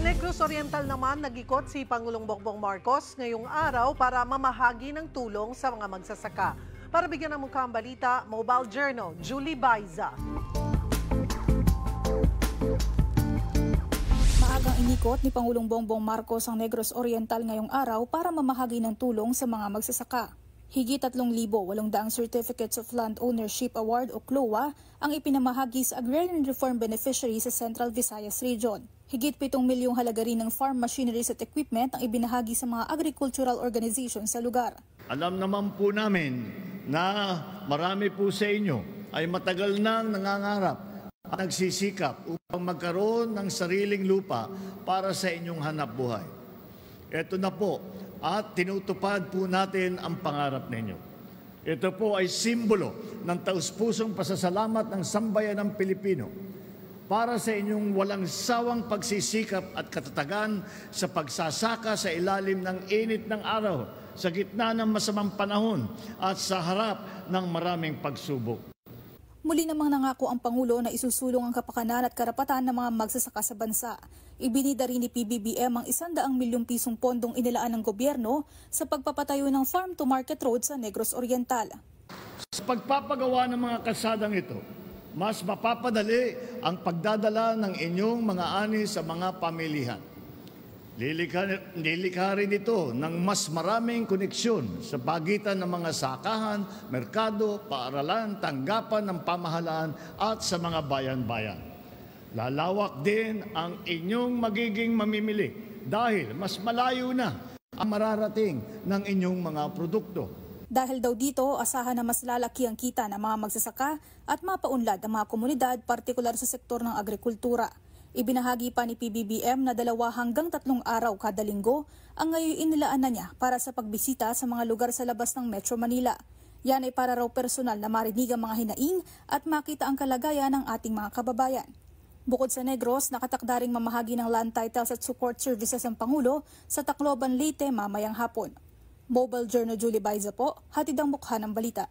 Negros Oriental naman nag-ikot si Pangulong Bongbong Marcos ngayong araw para mamahagi ng tulong sa mga magsasaka. Para bigyan ng mukha ang balita, Mobile Journal, Julie Baiza. Maagang inikot ni Pangulong Bongbong Marcos ang Negros Oriental ngayong araw para mamahagi ng tulong sa mga magsasaka. Higit 3,800 Certificates of Land Ownership Award o CLOA ang ipinamahagi sa Agrarian Reform Beneficiaries sa Central Visayas Region. Higit 7 milyong halaga rin ng farm machineries at equipment ang ibinahagi sa mga agricultural organizations sa lugar. Alam naman po namin na marami po sa inyo ay matagal nang nangangarap at nagsisikap upang magkaroon ng sariling lupa para sa inyong hanap buhay. Ito na po at tinutupad po natin ang pangarap ninyo. Ito po ay simbolo ng taus-pusong pasasalamat ng sambayan ng Pilipino para sa inyong walang sawang pagsisikap at katatagan sa pagsasaka sa ilalim ng init ng araw, sa gitna ng masamang panahon at sa harap ng maraming pagsubok. Muli namang nangako ang Pangulo na isusulong ang kapakanan at karapatan ng mga magsasaka sa bansa. Ibinida rin ni PBBM ang 100 milyong pisong pondong inilaan ng gobyerno sa pagpapatayo ng farm-to-market road sa Negros Oriental. Sa pagpapagawa ng mga kalsadang ito, mas mapapadali ang pagdadala ng inyong mga ani sa mga pamilihan. Lilikha rin ito ng mas maraming koneksyon sa pagitan ng mga sakahan, merkado, paaralan, tanggapan ng pamahalaan at sa mga bayan-bayan. Lalawak din ang inyong magiging mamimili dahil mas malayo na ang mararating ng inyong mga produkto. Dahil daw dito, asahan na mas lalaki ang kita ng mga magsasaka at mapaunlad ang mga komunidad, partikular sa sektor ng agrikultura. Ibinahagi pa ni PBBM na 2 hanggang 3 araw kada linggo ang ngayon inilaan na niya para sa pagbisita sa mga lugar sa labas ng Metro Manila. Yan ay para raw personal na marinig ang mga hinaing at makita ang kalagayan ng ating mga kababayan. Bukod sa Negros, nakatakda ring mamahagi ng land titles at support services ang Pangulo sa Tacloban, Leyte mamayang hapon. Mobile Journal, Julie Baiza po, hatid ang mukha ng balita.